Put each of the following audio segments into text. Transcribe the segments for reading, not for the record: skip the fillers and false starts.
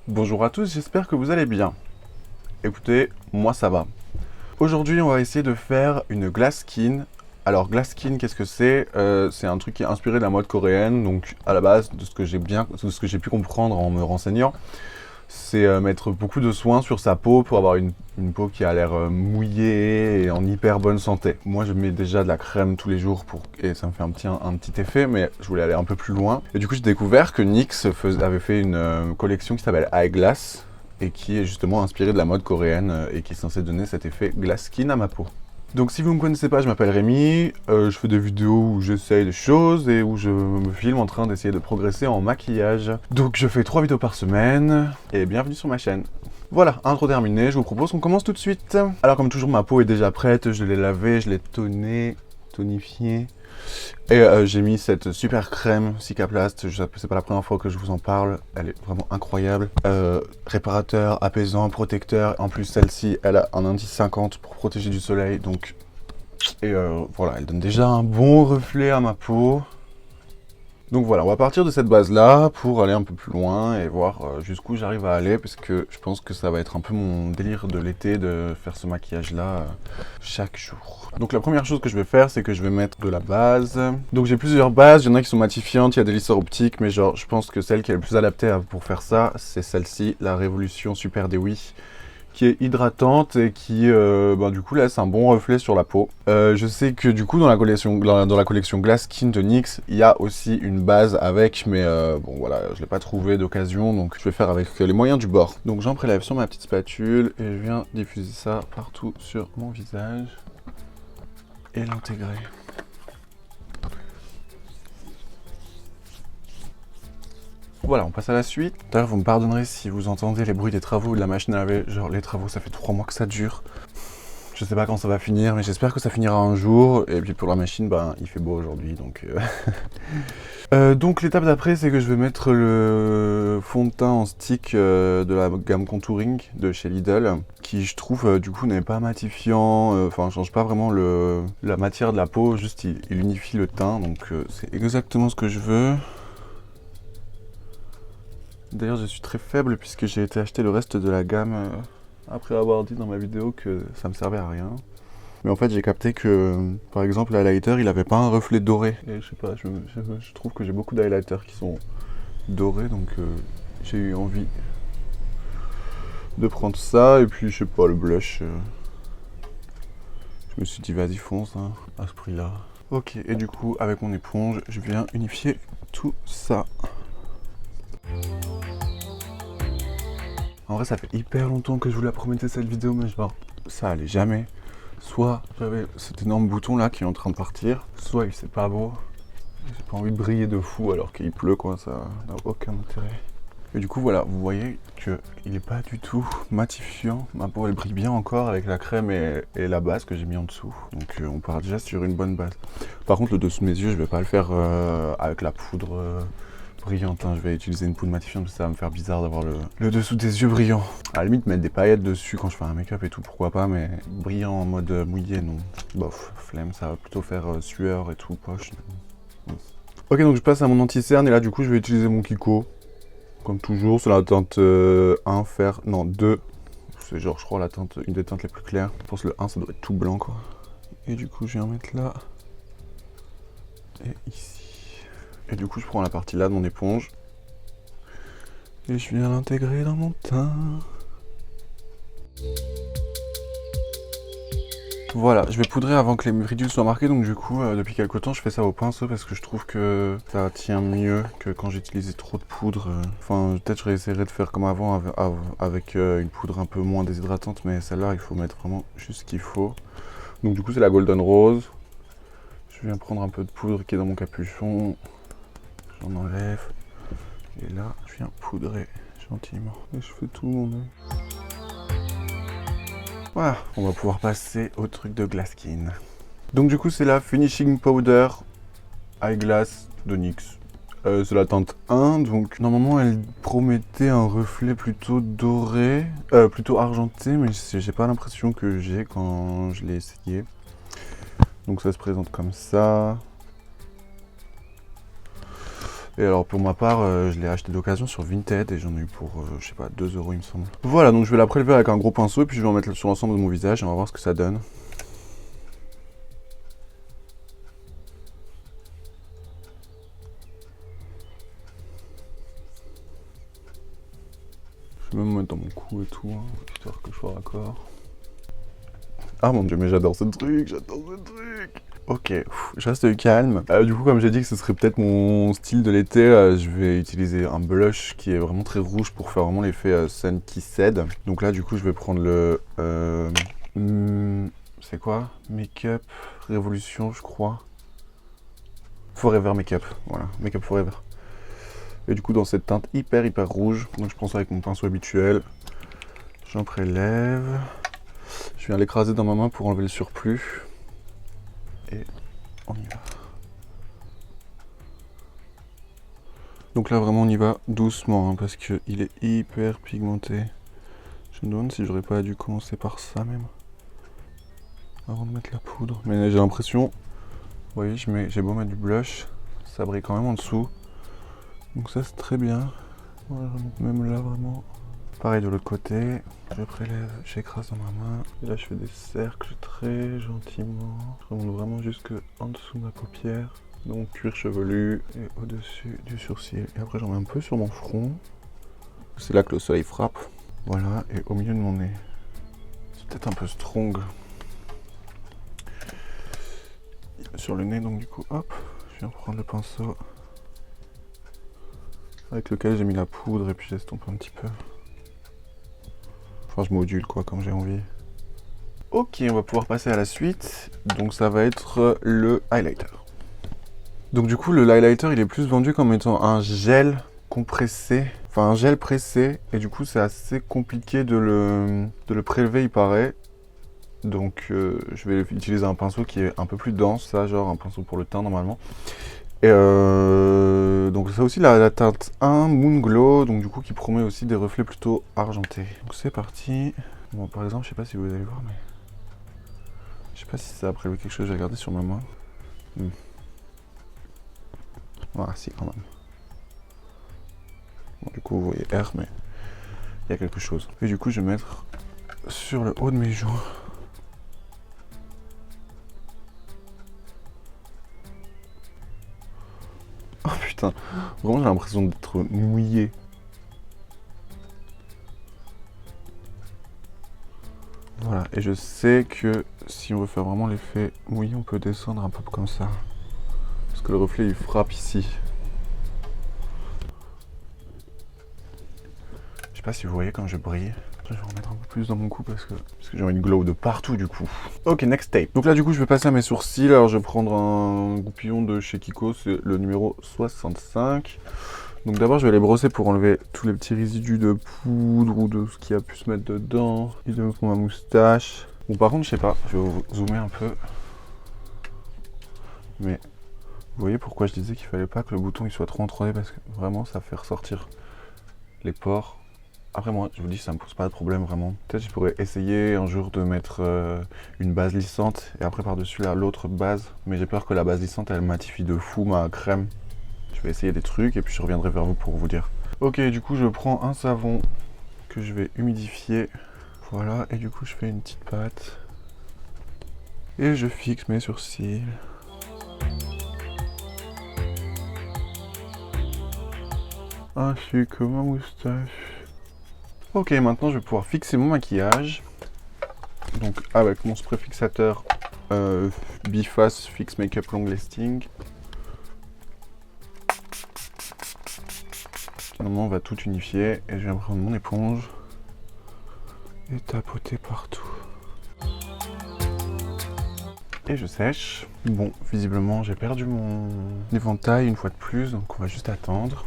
Bonjour à tous, j'espère que vous allez bien. Écoutez, moi ça va. Aujourd'hui, on va essayer de faire une glass skin. Alors, glass skin, qu'est-ce que c'est? C'est un truc qui est inspiré de la mode coréenne. Donc, à la base, de ce que j'ai pu comprendre en me renseignant, c'est mettre beaucoup de soins sur sa peau pour avoir une peau qui a l'air mouillée et en hyper bonne santé. Moi, je mets déjà de la crème tous les jours et ça me fait un petit effet, mais je voulais aller un peu plus loin. Et du coup, j'ai découvert que NYX avait fait une collection qui s'appelle Eyeglass et qui est justement inspirée de la mode coréenne et qui est censée donner cet effet glass skin à ma peau. Donc si vous ne me connaissez pas, je m'appelle Rémi, je fais des vidéos où j'essaye des choses et où je me filme en train d'essayer de progresser en maquillage. Donc je fais 3 vidéos par semaine et bienvenue sur ma chaîne. Voilà, intro terminé, je vous propose qu'on commence tout de suite. Alors comme toujours, ma peau est déjà prête, je l'ai lavée, je l'ai tonifiée. Et j'ai mis cette super crème Cicaplast, c'est pas la première fois que je vous en parle, elle est vraiment incroyable. Réparateur, apaisant, protecteur, en plus celle-ci, elle a un indice 50 pour protéger du soleil, donc... Et voilà, elle donne déjà un bon reflet à ma peau. Donc voilà, on va partir de cette base-là pour aller un peu plus loin et voir jusqu'où j'arrive à aller, parce que je pense que ça va être un peu mon délire de l'été de faire ce maquillage-là chaque jour. Donc la première chose que je vais faire, c'est que je vais mettre de la base. Donc j'ai plusieurs bases, il y en a qui sont matifiantes, il y a des lisseurs optiques, mais genre je pense que celle qui est le plus adaptée pour faire ça, c'est celle-ci, la Révolution Super Dewy, qui est hydratante et qui du coup laisse un bon reflet sur la peau. Je sais que du coup dans la collection Glass Skin de NYX, il y a aussi une base avec, mais bon voilà, je l'ai pas trouvé d'occasion, donc je vais faire avec les moyens du bord. Donc j'en prélève sur ma petite spatule et je viens diffuser ça partout sur mon visage et l'intégrer. Voilà, on passe à la suite. D'ailleurs, vous me pardonnerez si vous entendez les bruits des travaux de la machine à laver. Genre, les travaux, ça fait 3 mois que ça dure. Je sais pas quand ça va finir, mais j'espère que ça finira un jour. Et puis pour la machine, il fait beau aujourd'hui, donc... donc l'étape d'après, c'est que je vais mettre le fond de teint en stick de la gamme Contouring de chez Lidl, qui je trouve du coup n'est pas matifiant, change pas vraiment la matière de la peau, juste il unifie le teint, donc c'est exactement ce que je veux. D'ailleurs, je suis très faible puisque j'ai été acheter le reste de la gamme après avoir dit dans ma vidéo que ça me servait à rien. Mais en fait, j'ai capté que, par exemple, l'highlighter, il avait pas un reflet doré. Et je sais pas, je trouve que j'ai beaucoup d'highlighters qui sont dorés, donc j'ai eu envie de prendre ça. Et puis, je sais pas, le blush, je me suis dit, vas-y, fonce, hein, à ce prix-là. Ok, et du coup, avec mon éponge, je viens unifier tout ça. En vrai, ça fait hyper longtemps que je vous la promettais cette vidéo, mais genre, ça allait jamais. Soit j'avais cet énorme bouton là qui est en train de partir, soit il c'est pas beau. J'ai pas envie de briller de fou alors qu'il pleut, quoi, ça n'a aucun intérêt. Et du coup, voilà, vous voyez qu'il est pas du tout matifiant. Ma peau, elle brille bien encore avec la crème et la base que j'ai mis en dessous. Donc on part déjà sur une bonne base. Par contre, le dessous de mes yeux, je vais pas le faire avec la poudre... brillante, hein. Je vais utiliser une poudre matifiante parce que ça va me faire bizarre d'avoir le dessous des yeux brillant. À la limite mettre des paillettes dessus quand je fais un make-up et tout, pourquoi pas, mais brillant en mode mouillé, non. Bof, flemme, ça va plutôt faire sueur et tout, poche. Ok, donc je passe à mon anti-cerne et là du coup je vais utiliser mon Kiko. Comme toujours, c'est la teinte 1 fer, non 2. C'est genre je crois la teinte, une des teintes les plus claires. Je pense que le 1 ça doit être tout blanc quoi. Et du coup je viens mettre là. Et ici. Et du coup, je prends la partie là de mon éponge et je viens l'intégrer dans mon teint. Voilà, je vais poudrer avant que les ridules soient marquées, donc du coup, depuis quelques temps, je fais ça au pinceau parce que je trouve que ça tient mieux que quand j'utilisais trop de poudre. Enfin, peut-être je réessayerai de faire comme avant avec une poudre un peu moins déshydratante, mais celle-là, il faut mettre vraiment juste ce qu'il faut. Donc du coup, c'est la Golden Rose. Je viens prendre un peu de poudre qui est dans mon capuchon. J'en enlève. Et là, je viens poudrer gentiment. Et je fais tout mon œil. Voilà, on va pouvoir passer au truc de glass skin. Donc du coup, c'est la Finishing Powder Eyeglass de NYX. C'est la teinte 1, donc normalement elle promettait un reflet plutôt doré, plutôt argenté, mais j'ai pas l'impression que j'ai quand je l'ai essayé. Donc ça se présente comme ça. Et alors pour ma part, je l'ai acheté d'occasion sur Vinted et j'en ai eu pour, je sais pas, 2 € il me semble. Voilà, donc je vais la prélever avec un gros pinceau et puis je vais en mettre sur l'ensemble de mon visage et on va voir ce que ça donne. Je vais même mettre dans mon cou et tout, hein, histoire que je sois raccord. Ah mon dieu, mais j'adore ce truc, Ok, je reste calme. Du coup, comme j'ai dit que ce serait peut-être mon style de l'été, je vais utiliser un blush qui est vraiment très rouge pour faire vraiment l'effet Sun Kissed. Donc là, du coup, je vais prendre le... c'est quoi? Make-up Révolution, je crois. Forever Makeup, voilà, Makeup Forever. Et du coup, dans cette teinte hyper rouge, donc je prends ça avec mon pinceau habituel. J'en prélève. Je viens l'écraser dans ma main pour enlever le surplus. Et on y va. Donc là, vraiment, on y va doucement, hein, parce qu'il est hyper pigmenté. Je me demande si j'aurais pas dû commencer par ça même. Avant de mettre la poudre. Mais j'ai l'impression, vous voyez, j'ai beau mettre du blush, ça brille quand même en dessous. Donc ça, c'est très bien. Voilà, même là, vraiment. Pareil de l'autre côté, je prélève, j'écrase dans ma main. Et là, je fais des cercles très gentiment. Je remonte vraiment jusque en dessous de ma paupière. Donc cuir chevelu et au-dessus du sourcil. Et après, j'en mets un peu sur mon front. C'est là que le soleil frappe. Voilà, et au milieu de mon nez. C'est peut-être un peu strong. Sur le nez, donc du coup, hop, je viens prendre le pinceau avec lequel j'ai mis la poudre et puis j'estompe un petit peu. Enfin, je module quoi, comme j'ai envie. Ok, on va pouvoir passer à la suite. Donc ça va être le highlighter. Donc du coup, le highlighter, il est plus vendu comme étant un gel compressé. Enfin, un gel pressé. Et du coup, c'est assez compliqué de le prélever, il paraît. Donc je vais utiliser un pinceau qui est un peu plus dense, ça, genre un pinceau pour le teint normalement. Et donc ça aussi la teinte 1 Moon Glow, donc du coup qui promet aussi des reflets plutôt argentés. Donc c'est parti. Bon, par exemple, je sais pas si vous allez voir, mais je sais pas si ça a prélevé quelque chose, j'ai regardé sur ma main. Voilà, si quand même. Bon, du coup vous voyez R, mais il y a quelque chose. Et du coup je vais mettre sur le haut de mes joues. Oh putain, vraiment j'ai l'impression d'être mouillé. Voilà, et je sais que si on veut faire vraiment l'effet mouillé, on peut descendre un peu comme ça. Parce que le reflet il frappe ici. Je sais pas si vous voyez quand je brille. Je vais remettre un peu plus dans mon cou parce que j'ai une glow de partout du coup. Ok, next tape. Donc là du coup je vais passer à mes sourcils. Alors je vais prendre un goupillon de chez Kiko, c'est le numéro 65. Donc d'abord je vais les brosser pour enlever tous les petits résidus de poudre ou de ce qui a pu se mettre dedans. Idem pour ma moustache. Bon par contre je sais pas, je vais vous zoomer un peu. Mais vous voyez pourquoi je disais qu'il fallait pas que le bouton il soit trop en 3D parce que vraiment ça fait ressortir les pores. Après moi, je vous dis, ça me pose pas de problème vraiment. Peut-être je pourrais essayer un jour de mettre une base lissante et après par-dessus là l'autre base. Mais j'ai peur que la base lissante elle matifie de fou ma crème. Je vais essayer des trucs et puis je reviendrai vers vous pour vous dire. Ok, du coup je prends un savon que je vais humidifier. Voilà, et du coup je fais une petite pâte. Et je fixe mes sourcils. Ainsi que ma moustache. Ok, maintenant je vais pouvoir fixer mon maquillage. Donc avec mon spray fixateur Biface Fix Makeup Long Lasting. Normalement on va tout unifier et je vais prendre mon éponge et tapoter partout. Et je sèche. Bon, visiblement j'ai perdu mon éventail une fois de plus, donc on va juste attendre.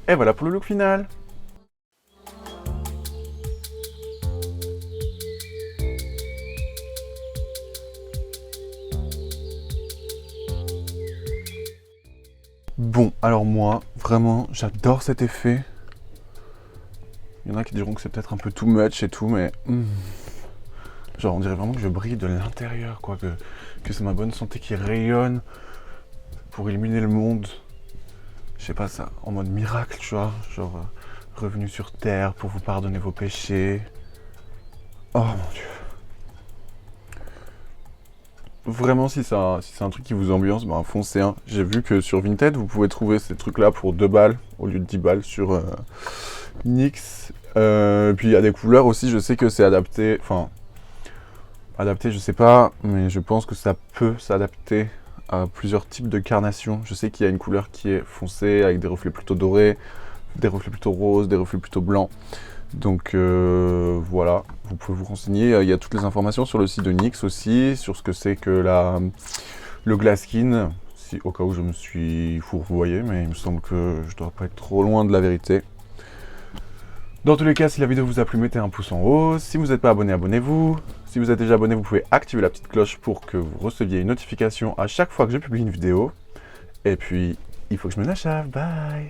Et voilà pour le look final. Bon, alors moi, vraiment, j'adore cet effet. Il y en a qui diront que c'est peut-être un peu too much et tout, mais... genre, on dirait vraiment que je brille de l'intérieur, quoi. Que c'est ma bonne santé qui rayonne pour illuminer le monde. Je sais pas, ça, en mode miracle, tu vois. Genre, revenu sur Terre pour vous pardonner vos péchés. Oh mon Dieu. Vraiment, si c'est un truc qui vous ambiance, ben foncez. Hein. J'ai vu que sur Vinted, vous pouvez trouver ces trucs-là pour 2 balles au lieu de 10 balles sur NYX. Puis il y a des couleurs aussi, je sais que c'est adapté. Enfin, adapté, je sais pas, mais je pense que ça peut s'adapter à plusieurs types de carnations. Je sais qu'il y a une couleur qui est foncée avec des reflets plutôt dorés, des reflets plutôt roses, des reflets plutôt blancs. Donc voilà, vous pouvez vous renseigner. Il y a toutes les informations sur le site de NYX aussi, sur ce que c'est que le Glasskin, si, au cas où je me suis fourvoyé, mais il me semble que je dois pas être trop loin de la vérité. Dans tous les cas, si la vidéo vous a plu, mettez un pouce en haut. Si vous n'êtes pas abonné, abonnez-vous. Si vous êtes déjà abonné, vous pouvez activer la petite cloche pour que vous receviez une notification à chaque fois que je publie une vidéo. Et puis, il faut que je me lâche. Bye!